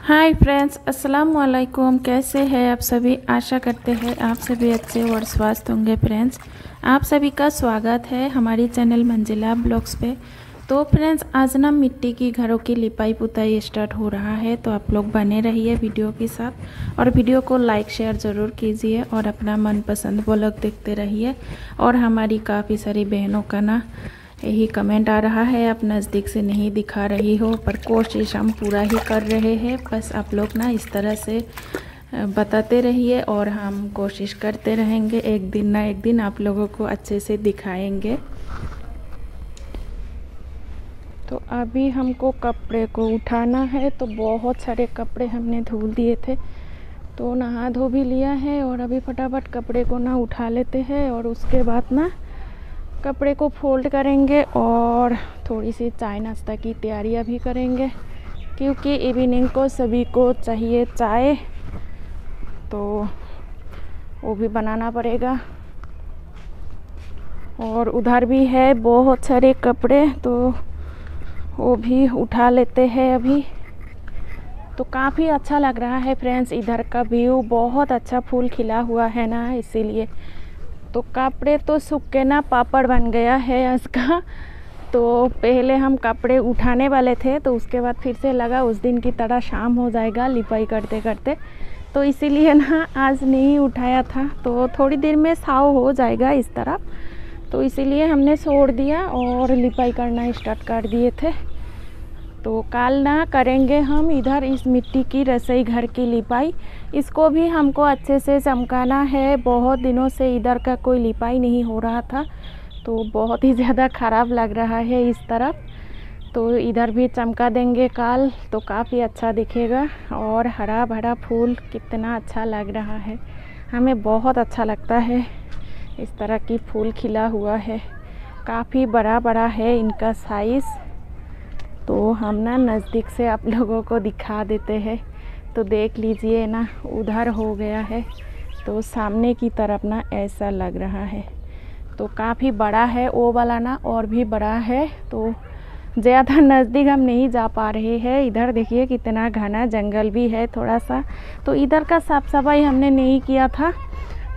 Hi friends, अस्सलाम वालेकुम। कैसे हैं आप सभी? आशा करते हैं आप सभी अच्छे और स्वस्थ होंगे। फ्रेंड्स, आप सभी का स्वागत है हमारी चैनल मंजिला ब्लॉग्स पे। तो फ्रेंड्स, आज ना मिट्टी की घरों की लिपाई पुताई स्टार्ट हो रहा है, तो आप लोग बने रहिए वीडियो के साथ और वीडियो को लाइक शेयर ज़रूर कीजिए और अपना मनपसंद ब्लॉग देखते रहिए। और हमारी काफ़ी सारी बहनों का ना यही कमेंट आ रहा है, आप नज़दीक से नहीं दिखा रही हो, पर कोशिश हम पूरा ही कर रहे हैं। बस आप लोग ना इस तरह से बताते रहिए और हम कोशिश करते रहेंगे, एक दिन ना एक दिन आप लोगों को अच्छे से दिखाएंगे। तो अभी हमको कपड़े को उठाना है, तो बहुत सारे कपड़े हमने धुल दिए थे, तो नहा धो भी लिया है और अभी फटाफट कपड़े को ना उठा लेते हैं और उसके बाद ना कपड़े को फोल्ड करेंगे और थोड़ी सी चाय नाश्ता की तैयारियां भी करेंगे, क्योंकि इवनिंग को सभी को चाहिए चाय, तो वो भी बनाना पड़ेगा। और उधर भी है बहुत सारे कपड़े, तो वो भी उठा लेते हैं अभी। तो काफ़ी अच्छा लग रहा है फ्रेंड्स, इधर का व्यू बहुत अच्छा, फूल खिला हुआ है ना, इसीलिए। तो कपड़े तो सूख के ना पापड़ बन गया है इसका। तो पहले हम कपड़े उठाने वाले थे, तो उसके बाद फिर से लगा उस दिन की तरह शाम हो जाएगा लिपाई करते करते, तो इसीलिए ना आज नहीं उठाया था। तो थोड़ी देर में साव हो जाएगा इस तरफ, तो इसीलिए हमने छोड़ दिया और लिपाई करना स्टार्ट कर दिए थे। तो कल ना करेंगे हम इधर इस मिट्टी की रसोई घर की लिपाई। इसको भी हमको अच्छे से चमकाना है, बहुत दिनों से इधर का कोई लिपाई नहीं हो रहा था, तो बहुत ही ज़्यादा ख़राब लग रहा है इस तरफ। तो इधर भी चमका देंगे कल, तो काफ़ी अच्छा दिखेगा। और हरा भरा फूल कितना अच्छा लग रहा है, हमें बहुत अच्छा लगता है इस तरह की फूल खिला हुआ है। काफ़ी बड़ा बड़ा है इनका साइज़, तो हम ना नज़दीक से आप लोगों को दिखा देते हैं। तो देख लीजिए ना, उधर हो गया है, तो सामने की तरफ ना ऐसा लग रहा है। तो काफ़ी बड़ा है, वो वाला ना और भी बड़ा है, तो ज़्यादा नज़दीक हम नहीं जा पा रहे हैं। इधर देखिए कितना घना जंगल भी है थोड़ा सा, तो इधर का साफ़ सफाई हमने नहीं किया था,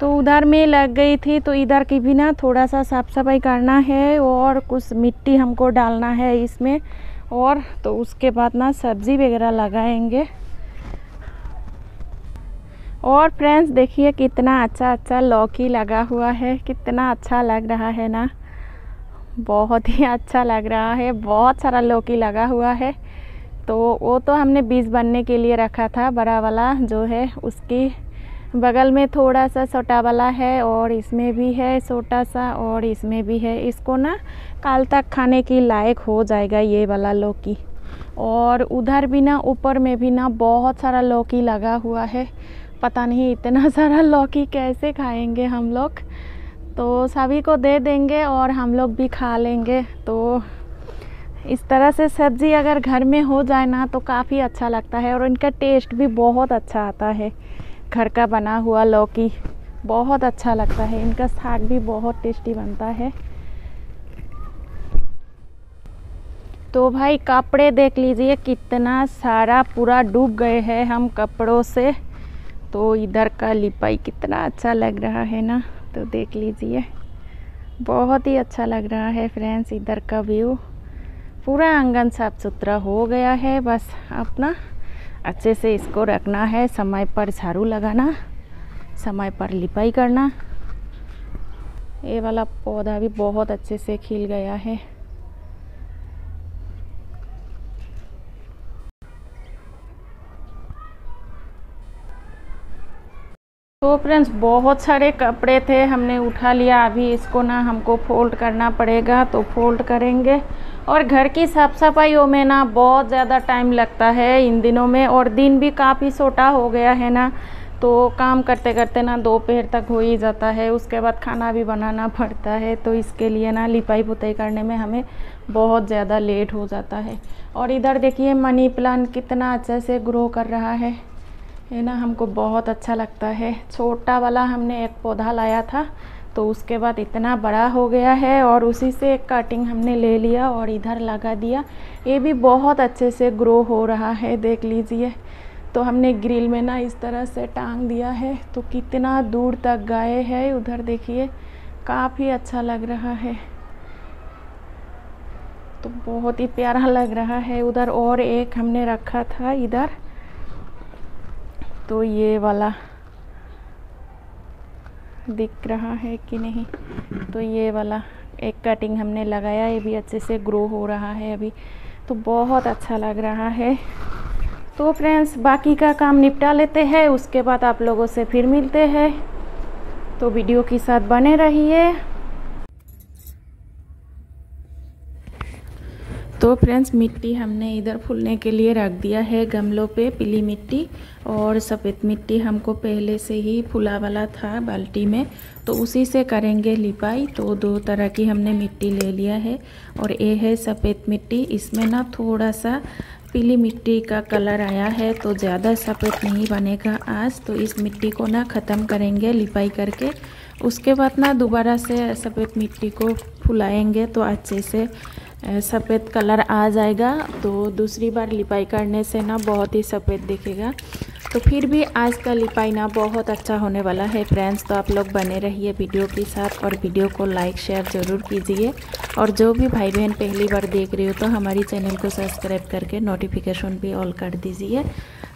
तो उधर में लग गई थी। तो इधर की भी ना थोड़ा सा साफ़ सफाई करना है और कुछ मिट्टी हमको डालना है इसमें, और तो उसके बाद ना सब्ज़ी वगैरह लगाएंगे। और फ्रेंड्स देखिए कितना अच्छा अच्छा लौकी लगा हुआ है, कितना अच्छा लग रहा है ना, बहुत ही अच्छा लग रहा है। बहुत सारा लौकी लगा हुआ है, तो वो तो हमने बीज बनने के लिए रखा था, बड़ा वाला जो है उसकी बगल में थोड़ा सा छोटा वाला है, और इसमें भी है छोटा सा और इसमें भी है। इसको ना कल तक खाने की लायक हो जाएगा ये वाला लौकी। और उधर भी ना ऊपर में भी ना बहुत सारा लौकी लगा हुआ है, पता नहीं इतना सारा लौकी कैसे खाएंगे हम लोग, तो सभी को दे देंगे और हम लोग भी खा लेंगे। तो इस तरह से सब्ज़ी अगर घर में हो जाए ना तो काफ़ी अच्छा लगता है, और इनका टेस्ट भी बहुत अच्छा आता है। घर का बना हुआ लौकी बहुत अच्छा लगता है, इनका साग भी बहुत टेस्टी बनता है। तो भाई कपड़े देख लीजिए कितना सारा पूरा डूब गए हैं हम कपड़ों से। तो इधर का लिपाई कितना अच्छा लग रहा है ना, तो देख लीजिए बहुत ही अच्छा लग रहा है फ्रेंड्स। इधर का व्यू पूरा आंगन साफ सुथरा हो गया है, बस अपना अच्छे से इसको रखना है, समय पर झाड़ू लगाना, समय पर लिपाई करना। ये वाला पौधा भी बहुत अच्छे से खिल गया है। तो फ्रेंड्स बहुत सारे कपड़े थे, हमने उठा लिया। अभी इसको ना हमको फोल्ड करना पड़ेगा, तो फोल्ड करेंगे। और घर की साफ़ सफाइयों में ना बहुत ज़्यादा टाइम लगता है इन दिनों में, और दिन भी काफ़ी छोटा हो गया है ना, तो काम करते करते ना दोपहर तक हो ही जाता है। उसके बाद खाना भी बनाना पड़ता है, तो इसके लिए ना लिपाई पुताई करने में हमें बहुत ज़्यादा लेट हो जाता है। और इधर देखिए मनी प्लांट कितना अच्छे से ग्रो कर रहा है, ये ना हमको बहुत अच्छा लगता है। छोटा वाला हमने एक पौधा लाया था, तो उसके बाद इतना बड़ा हो गया है, और उसी से एक कटिंग हमने ले लिया और इधर लगा दिया। ये भी बहुत अच्छे से ग्रो हो रहा है, देख लीजिए। तो हमने ग्रिल में ना इस तरह से टांग दिया है, तो कितना दूर तक गए हैं। उधर देखिए काफ़ी अच्छा लग रहा है, तो बहुत ही प्यारा लग रहा है। उधर और एक हमने रखा था इधर, तो ये वाला दिख रहा है कि नहीं, तो ये वाला एक कटिंग हमने लगाया, ये भी अच्छे से ग्रो हो रहा है अभी, तो बहुत अच्छा लग रहा है। तो फ्रेंड्स बाकी का काम निपटा लेते हैं, उसके बाद आप लोगों से फिर मिलते हैं, तो वीडियो के साथ बने रहिए। तो फ्रेंड्स मिट्टी हमने इधर फूलने के लिए रख दिया है गमलों पे, पीली मिट्टी और सफ़ेद मिट्टी हमको पहले से ही फुला वाला था बाल्टी में, तो उसी से करेंगे लिपाई। तो 2 तरह की हमने मिट्टी ले लिया है, और ये है सफ़ेद मिट्टी। इसमें ना थोड़ा सा पीली मिट्टी का कलर आया है, तो ज़्यादा सफ़ेद नहीं बनेगा आज। तो इस मिट्टी को ना ख़त्म करेंगे लिपाई करके, उसके बाद ना दोबारा से सफ़ेद मिट्टी को फुलाएंगे, तो अच्छे से सफ़ेद कलर आ जाएगा। तो दूसरी बार लिपाई करने से ना बहुत ही सफ़ेद दिखेगा। तो फिर भी आज का लिपाई ना बहुत अच्छा होने वाला है फ्रेंड्स, तो आप लोग बने रहिए वीडियो के साथ, और वीडियो को लाइक शेयर ज़रूर कीजिए। और जो भी भाई बहन पहली बार देख रहे हो तो हमारी चैनल को सब्सक्राइब करके नोटिफिकेशन भी ऑल कर दीजिए।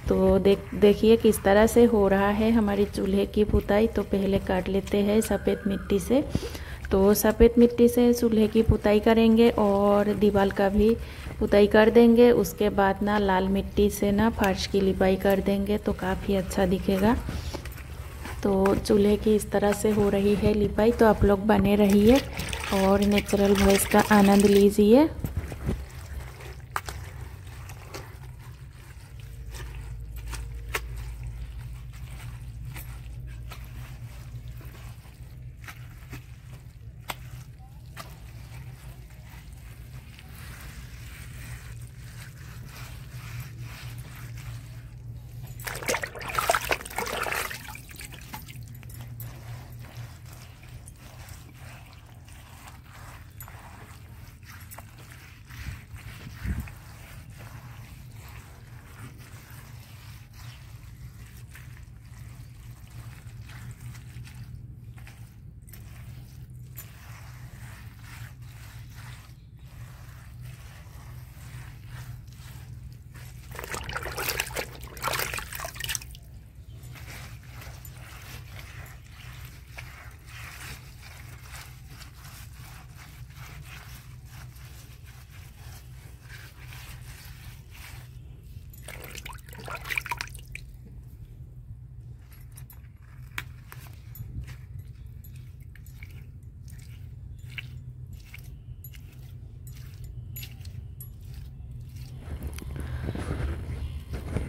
तो देखिए किस तरह से हो रहा है हमारी चूल्हे की पुताई। तो पहले काट लेते हैं सफ़ेद मिट्टी से, तो सफ़ेद मिट्टी से चूल्हे की पुताई करेंगे और दीवार का भी पुताई कर देंगे। उसके बाद ना लाल मिट्टी से ना फर्श की लिपाई कर देंगे, तो काफ़ी अच्छा दिखेगा। तो चूल्हे की इस तरह से हो रही है लिपाई, तो आप लोग बने रहिए और नेचुरल वॉइस का आनंद लीजिए।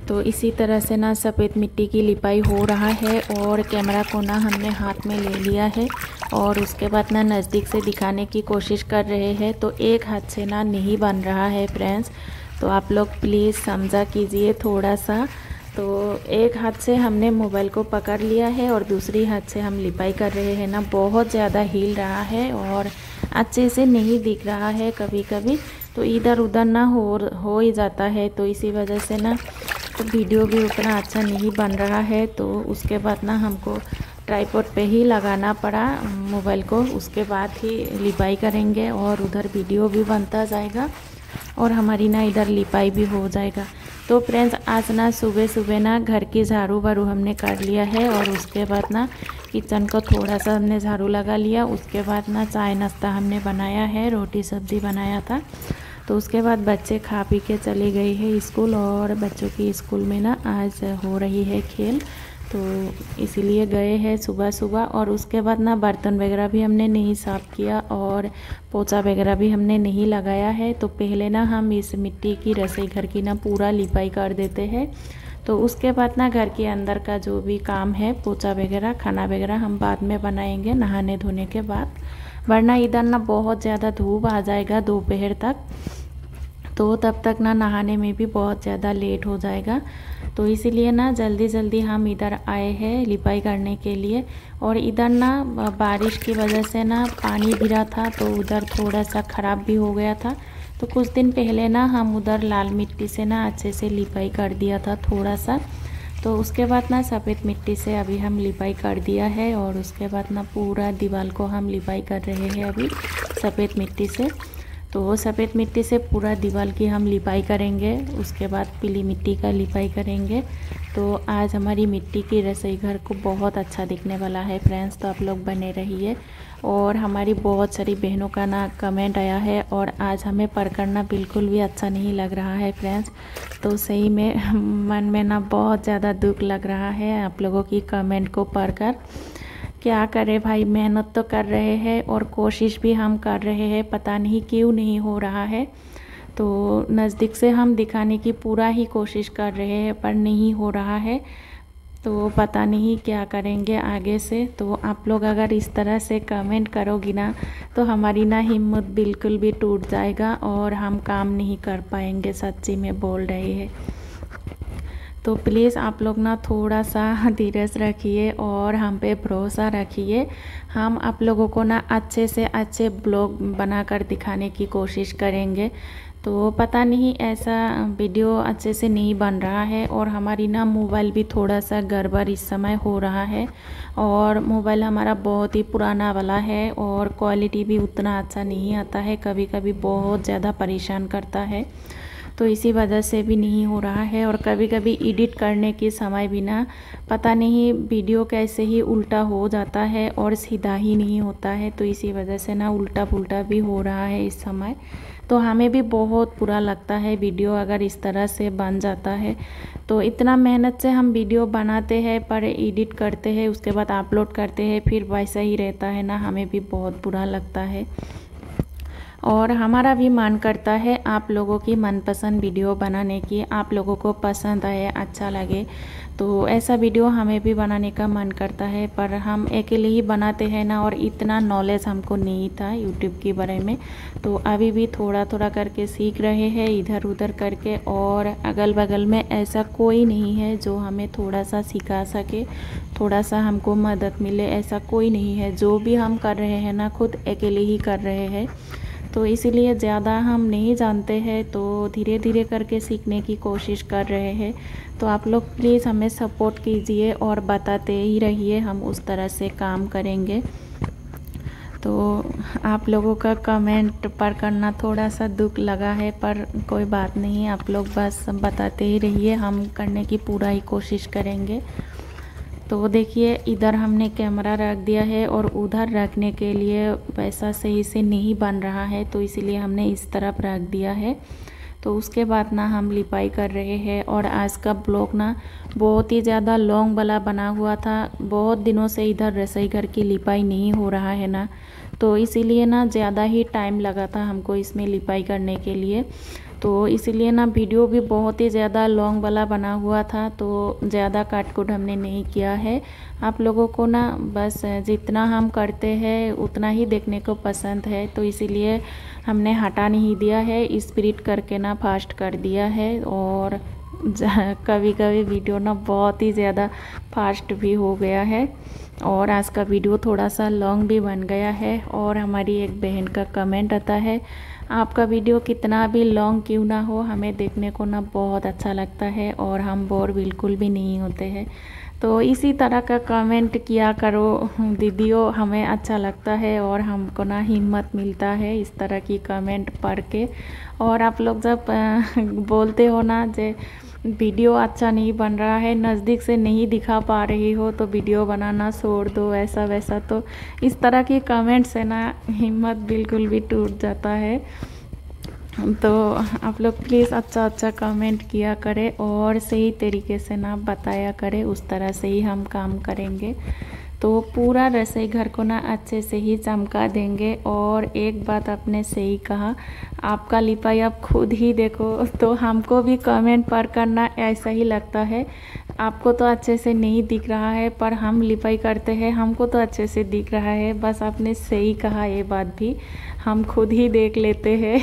तो इसी तरह से ना सफ़ेद मिट्टी की लिपाई हो रहा है, और कैमरा को ना हमने हाथ में ले लिया है, और उसके बाद ना नज़दीक से दिखाने की कोशिश कर रहे हैं। तो एक हाथ से ना नहीं बन रहा है फ्रेंड्स, तो आप लोग प्लीज़ समझा कीजिए थोड़ा सा। तो एक हाथ से हमने मोबाइल को पकड़ लिया है और दूसरी हाथ से हम लिपाई कर रहे हैं ना, बहुत ज़्यादा हिल रहा है और अच्छे से नहीं दिख रहा है। कभी कभी तो इधर उधर ना हो ही जाता है, तो इसी वजह से ना तो वीडियो भी उतना अच्छा नहीं बन रहा है। तो उसके बाद ना हमको ट्राइपॉड पे ही लगाना पड़ा मोबाइल को, उसके बाद ही लिपाई करेंगे और उधर वीडियो भी बनता जाएगा और हमारी ना इधर लिपाई भी हो जाएगा। तो फ्रेंड्स आज ना सुबह सुबह ना घर की झाड़ू वारू हमने काट लिया है, और उसके बाद ना किचन को थोड़ा सा हमने झाड़ू लगा लिया। उसके बाद ना चाय नाश्ता हमने बनाया है, रोटी सब्ज़ी बनाया था। तो उसके बाद बच्चे खा पी के चले गए हैं स्कूल, और बच्चों की स्कूल में ना आज हो रही है खेल, तो इसीलिए गए हैं सुबह सुबह। और उसके बाद ना बर्तन वगैरह भी हमने नहीं साफ़ किया और पोछा वगैरह भी हमने नहीं लगाया है। तो पहले ना हम इस मिट्टी की रसोई घर की ना पूरा लिपाई कर देते हैं, तो उसके बाद ना घर के अंदर का जो भी काम है पोछा वगैरह खाना वगैरह हम बाद में बनाएंगे नहाने धोने के बाद, वरना इधर ना बहुत ज़्यादा धूप आ जाएगा दोपहर तक, तो तब तक ना नहाने में भी बहुत ज़्यादा लेट हो जाएगा। तो इसीलिए ना जल्दी जल्दी हम इधर आए हैं लिपाई करने के लिए। और इधर ना बारिश की वजह से ना पानी गिरा था, तो उधर थोड़ा सा ख़राब भी हो गया था, तो कुछ दिन पहले ना हम उधर लाल मिट्टी से ना अच्छे से लिपाई कर दिया था थोड़ा सा। तो उसके बाद ना सफ़ेद मिट्टी से अभी हम लिपाई कर दिया है और उसके बाद ना पूरा दीवार को हम लिपाई कर रहे हैं अभी सफ़ेद मिट्टी से। तो सफ़ेद मिट्टी से पूरा दीवार की हम लिपाई करेंगे, उसके बाद पीली मिट्टी का लिपाई करेंगे। तो आज हमारी मिट्टी की रसोई घर को बहुत अच्छा दिखने वाला है फ्रेंड्स, तो आप लोग बने रहिए। और हमारी बहुत सारी बहनों का ना कमेंट आया है और आज हमें पढ़ करना बिल्कुल भी अच्छा नहीं लग रहा है फ्रेंड्स। तो सही में मन में ना बहुत ज़्यादा दुख लग रहा है आप लोगों की कमेंट को पढ़कर। क्या करें भाई, मेहनत तो कर रहे हैं और कोशिश भी हम कर रहे हैं, पता नहीं क्यों नहीं हो रहा है। तो नज़दीक से हम दिखाने की पूरा ही कोशिश कर रहे हैं पर नहीं हो रहा है। तो पता नहीं क्या करेंगे आगे से। तो आप लोग अगर इस तरह से कमेंट करोगी ना तो हमारी ना हिम्मत बिल्कुल भी टूट जाएगा और हम काम नहीं कर पाएंगे, सच्ची में बोल रहे हैं। तो प्लीज़ आप लोग ना थोड़ा सा धीरज रखिए और हम पे भरोसा रखिए। हम आप लोगों को ना अच्छे से अच्छे ब्लॉग बनाकर दिखाने की कोशिश करेंगे। तो पता नहीं ऐसा वीडियो अच्छे से नहीं बन रहा है और हमारी ना मोबाइल भी थोड़ा सा गड़बड़ इस समय हो रहा है और मोबाइल हमारा बहुत ही पुराना वाला है और क्वालिटी भी उतना अच्छा नहीं आता है, कभी कभी बहुत ज़्यादा परेशान करता है। तो इसी वजह से भी नहीं हो रहा है और कभी कभी एडिट करने के समय भी ना पता नहीं वीडियो कैसे ही उल्टा हो जाता है और सीधा ही नहीं होता है। तो इसी वजह से ना उल्टा पुल्टा भी हो रहा है इस समय। तो हमें भी बहुत बुरा लगता है वीडियो अगर इस तरह से बन जाता है। तो इतना मेहनत से हम वीडियो बनाते हैं पर एडिट करते हैं उसके बाद अपलोड करते हैं फिर वैसा ही रहता है ना, हमें भी बहुत बुरा लगता है। और हमारा भी मन करता है आप लोगों की मनपसंद वीडियो बनाने की, आप लोगों को पसंद आए, अच्छा लगे। तो ऐसा वीडियो हमें भी बनाने का मन करता है पर हम अकेले ही बनाते हैं ना और इतना नॉलेज हमको नहीं था यूट्यूब के बारे में। तो अभी भी थोड़ा थोड़ा करके सीख रहे हैं इधर उधर करके और अगल बगल में ऐसा कोई नहीं है जो हमें थोड़ा सा सिखा सके, थोड़ा सा हमको मदद मिले, ऐसा कोई नहीं है। जो भी हम कर रहे हैं ना खुद अकेले ही कर रहे हैं। तो इसीलिए ज़्यादा हम नहीं जानते हैं तो धीरे धीरे करके सीखने की कोशिश कर रहे हैं। तो आप लोग प्लीज़ हमें सपोर्ट कीजिए और बताते ही रहिए, हम उस तरह से काम करेंगे। तो आप लोगों का कमेंट पर करना थोड़ा सा दुख लगा है पर कोई बात नहीं, आप लोग बस बताते ही रहिए, हम करने की पूरा ही कोशिश करेंगे। तो देखिए इधर हमने कैमरा रख दिया है और उधर रखने के लिए वैसा सही से नहीं बन रहा है तो इसीलिए हमने इस तरफ रख दिया है। तो उसके बाद ना हम लिपाई कर रहे हैं और आज का ब्लॉग ना बहुत ही ज़्यादा लॉन्ग वाला बना हुआ था। बहुत दिनों से इधर रसोई घर की लिपाई नहीं हो रहा है ना, तो इसीलिए ना ज़्यादा ही टाइम लगा था हमको इसमें लिपाई करने के लिए। तो इसीलिए ना वीडियो भी बहुत ही ज़्यादा लॉन्ग वाला बना हुआ था तो ज़्यादा काट कूट हमने नहीं किया है। आप लोगों को ना बस जितना हम करते हैं उतना ही देखने को पसंद है तो इसीलिए हमने हटा नहीं दिया है, स्प्लिट करके ना फास्ट कर दिया है। और कभी कभी वीडियो ना बहुत ही ज़्यादा फास्ट भी हो गया है और आज का वीडियो थोड़ा सा लॉन्ग भी बन गया है। और हमारी एक बहन का कमेंट आता है, आपका वीडियो कितना भी लॉन्ग क्यों ना हो हमें देखने को ना बहुत अच्छा लगता है और हम बोर बिल्कुल भी नहीं होते हैं। तो इसी तरह का कमेंट किया करो दीदियों, हमें अच्छा लगता है और हमको ना हिम्मत मिलता है इस तरह की कमेंट पढ़ के। और आप लोग जब बोलते हो ना जे वीडियो अच्छा नहीं बन रहा है, नज़दीक से नहीं दिखा पा रही हो तो वीडियो बनाना छोड़ दो ऐसा वैसा, तो इस तरह की कमेंट से ना हिम्मत बिल्कुल भी टूट जाता है। तो आप लोग प्लीज़ अच्छा अच्छा कमेंट किया करें और सही तरीके से ना बताया करें, उस तरह से ही हम काम करेंगे। तो पूरा रसोई घर को ना अच्छे से ही चमका देंगे। और एक बात आपने सही कहा, आपका लिपाई आप खुद ही देखो तो हमको भी कमेंट पर करना ऐसा ही लगता है। आपको तो अच्छे से नहीं दिख रहा है पर हम लिपाई करते हैं हमको तो अच्छे से दिख रहा है। बस आपने सही कहा, ये बात भी हम खुद ही देख लेते हैं।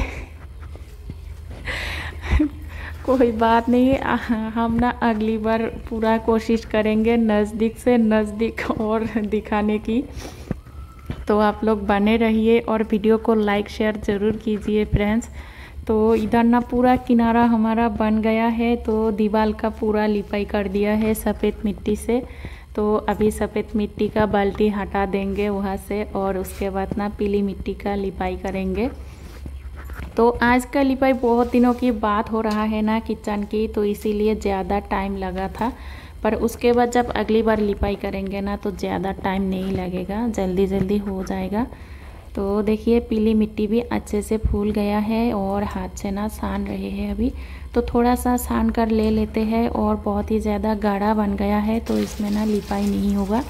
कोई बात नहीं, हम ना अगली बार पूरा कोशिश करेंगे नज़दीक से नज़दीक और दिखाने की। तो आप लोग बने रहिए और वीडियो को लाइक शेयर ज़रूर कीजिए फ्रेंड्स। तो इधर ना पूरा किनारा हमारा बन गया है, तो दीवार का पूरा लिपाई कर दिया है सफ़ेद मिट्टी से। तो अभी सफ़ेद मिट्टी का बाल्टी हटा देंगे वहाँ से, और उसके बाद ना पीली मिट्टी का लिपाई करेंगे। तो आज का लिपाई बहुत दिनों की बात हो रहा है ना किचन की, तो इसीलिए ज़्यादा टाइम लगा था। पर उसके बाद जब अगली बार लिपाई करेंगे ना तो ज़्यादा टाइम नहीं लगेगा, जल्दी जल्दी हो जाएगा। तो देखिए पीली मिट्टी भी अच्छे से फूल गया है, और हाथ से ना सान रहे हैं अभी। तो थोड़ा सा सान कर ले लेते हैं, और बहुत ही ज़्यादा गाढ़ा बन गया है तो इसमें ना लिपाई नहीं होगा।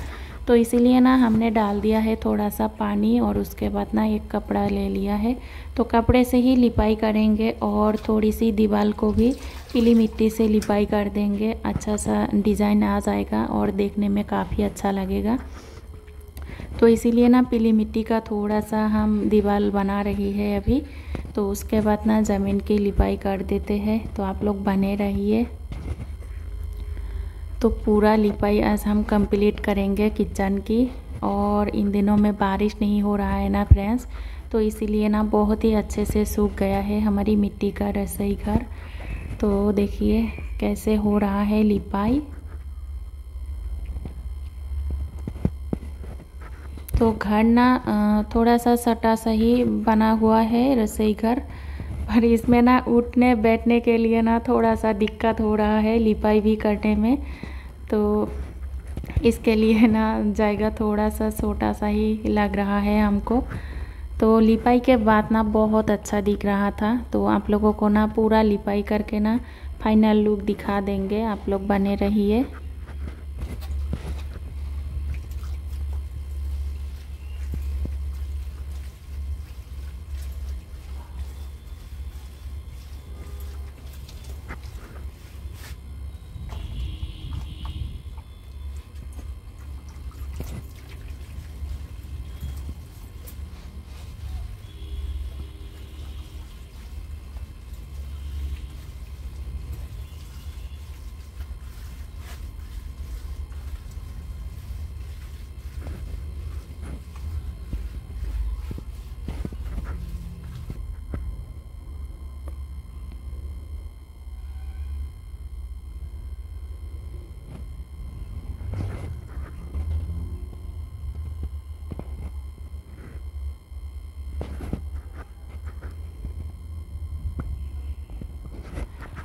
तो इसीलिए ना हमने डाल दिया है थोड़ा सा पानी, और उसके बाद ना एक कपड़ा ले लिया है। तो कपड़े से ही लिपाई करेंगे, और थोड़ी सी दीवार को भी पीली मिट्टी से लिपाई कर देंगे। अच्छा सा डिज़ाइन आ जाएगा और देखने में काफ़ी अच्छा लगेगा। तो इसीलिए ना पीली मिट्टी का थोड़ा सा हम दीवार बना रही है अभी। तो उसके बाद ना ज़मीन की लिपाई कर देते हैं। तो आप लोग बने रहिए। तो पूरा लिपाई आज हम कंप्लीट करेंगे किचन की। और इन दिनों में बारिश नहीं हो रहा है ना फ्रेंड्स, तो इसीलिए ना बहुत ही अच्छे से सूख गया है हमारी मिट्टी का रसोई घर। तो देखिए कैसे हो रहा है लिपाई। तो घर ना थोड़ा सा सटा सा ही बना हुआ है रसोई घर, पर इसमें ना उठने बैठने के लिए ना थोड़ा सा दिक्कत हो रहा है लिपाई भी करने में। तो इसके लिए ना जाएगा थोड़ा सा छोटा सा ही लग रहा है हमको। तो लिपाई के बाद ना बहुत अच्छा दिख रहा था। तो आप लोगों को ना पूरा लिपाई करके ना फाइनल लुक दिखा देंगे, आप लोग बने रहिए।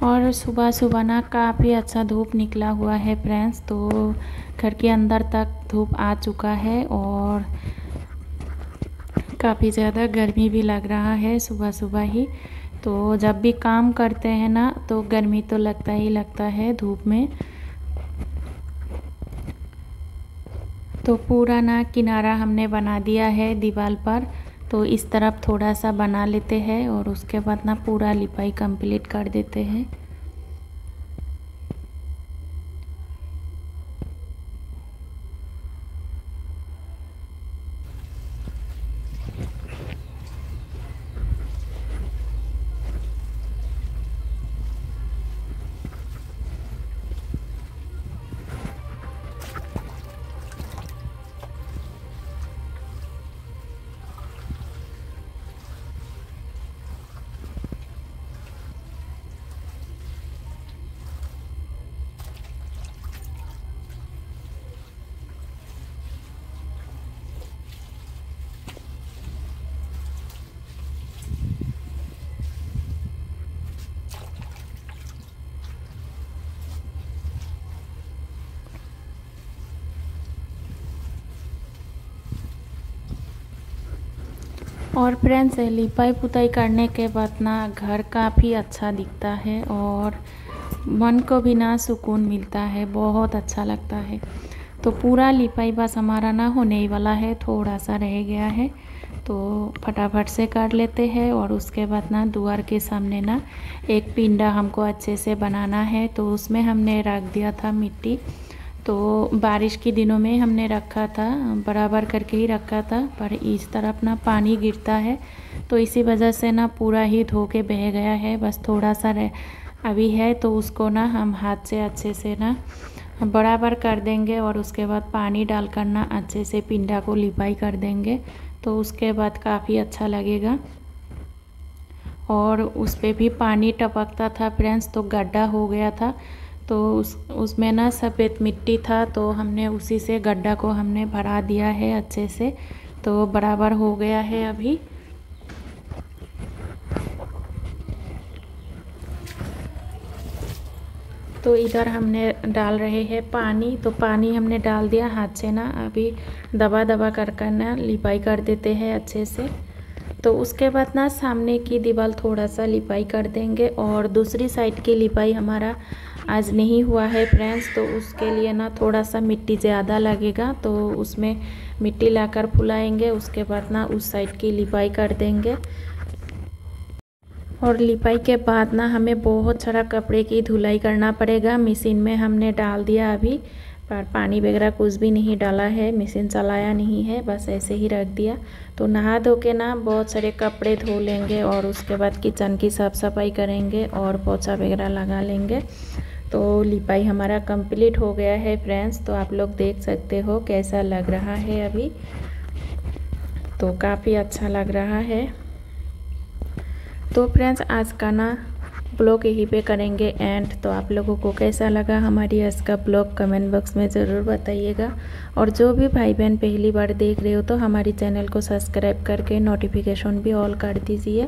और सुबह सुबह ना काफ़ी अच्छा धूप निकला हुआ है फ्रेंड्स। तो घर के अंदर तक धूप आ चुका है, और काफ़ी ज़्यादा गर्मी भी लग रहा है सुबह सुबह ही। तो जब भी काम करते हैं ना तो गर्मी तो लगता ही लगता है धूप में। तो पूरा ना किनारा हमने बना दिया है दीवार पर। तो इस तरफ थोड़ा सा बना लेते हैं, और उसके बाद ना पूरा लिपाई कंप्लीट कर देते हैं। और फ्रेंड्स लिपाई पुताई करने के बाद ना घर काफ़ी अच्छा दिखता है, और मन को भी ना सुकून मिलता है, बहुत अच्छा लगता है। तो पूरा लिपाई बस हमारा ना होने ही वाला है, थोड़ा सा रह गया है। तो फटाफट से कर लेते हैं। और उसके बाद ना द्वार के सामने ना एक पिंडा हमको अच्छे से बनाना है। तो उसमें हमने रख दिया था मिट्टी। तो बारिश के दिनों में हमने रखा था, बराबर करके ही रखा था, पर इस तरफ ना पानी गिरता है तो इसी वजह से ना पूरा ही धो के बह गया है। बस थोड़ा सा अभी है, तो उसको ना हम हाथ से अच्छे से ना बराबर कर देंगे, और उसके बाद पानी डाल कर ना अच्छे से पिंडा को लिपाई कर देंगे। तो उसके बाद काफ़ी अच्छा लगेगा। और उस पे भी पानी टपकता था फ्रेंड्स, तो गड्ढा हो गया था। तो उसमें ना सफ़ेद मिट्टी था, तो हमने उसी से गड्ढा को हमने भरा दिया है अच्छे से, तो बराबर हो गया है अभी। तो इधर हमने डाल रहे हैं पानी, तो पानी हमने डाल दिया हाथ से ना, अभी दबा दबा कर ना लिपाई कर देते हैं अच्छे से। तो उसके बाद ना सामने की दीवार थोड़ा सा लिपाई कर देंगे, और दूसरी साइड की लिपाई हमारा आज नहीं हुआ है फ्रेंड्स, तो उसके लिए ना थोड़ा सा मिट्टी ज़्यादा लगेगा, तो उसमें मिट्टी लाकर फुलाएंगे। उसके बाद ना उस साइड की लिपाई कर देंगे। और लिपाई के बाद ना हमें बहुत सारा कपड़े की धुलाई करना पड़ेगा। मशीन में हमने डाल दिया अभी, पर पानी वगैरह कुछ भी नहीं डाला है, मशीन चलाया नहीं है, बस ऐसे ही रख दिया। तो नहा धो के ना बहुत सारे कपड़े धो लेंगे, और उसके बाद किचन की साफ़ सफाई करेंगे और पोछा वगैरह लगा लेंगे। तो लिपाई हमारा कंप्लीट हो गया है फ्रेंड्स, तो आप लोग देख सकते हो कैसा लग रहा है अभी। तो काफ़ी अच्छा लग रहा है। तो फ्रेंड्स आज का ना ब्लॉग यहीं पे करेंगे एंड। तो आप लोगों को कैसा लगा हमारी आज का ब्लॉग कमेंट बॉक्स में ज़रूर बताइएगा। और जो भी भाई बहन पहली बार देख रहे हो तो हमारी चैनल को सब्सक्राइब करके नोटिफिकेशन भी ऑल कर दीजिए,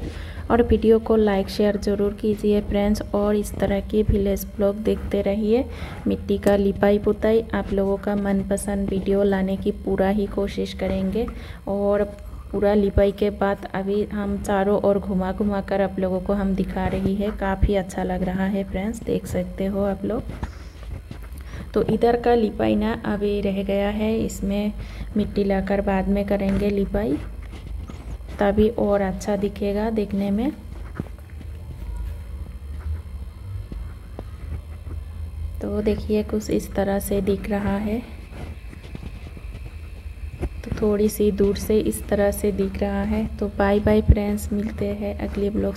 और वीडियो को लाइक शेयर ज़रूर कीजिए फ्रेंड्स। और इस तरह के विलेज ब्लॉग देखते रहिए। मिट्टी का लिपाई पुताई आप लोगों का मनपसंद वीडियो लाने की पूरा ही कोशिश करेंगे। और पूरा लिपाई के बाद अभी हम चारों ओर घुमा घुमा कर आप लोगों को हम दिखा रही है। काफ़ी अच्छा लग रहा है फ्रेंड्स, देख सकते हो आप लोग। तो इधर का लिपाई ना अभी रह गया है, इसमें मिट्टी लाकर बाद में करेंगे लिपाई, तभी और अच्छा दिखेगा देखने में। तो देखिए कुछ इस तरह से दिख रहा है, तो थोड़ी सी दूर से इस तरह से दिख रहा है। तो बाय बाय फ्रेंड्स, मिलते हैं अगले ब्लॉग।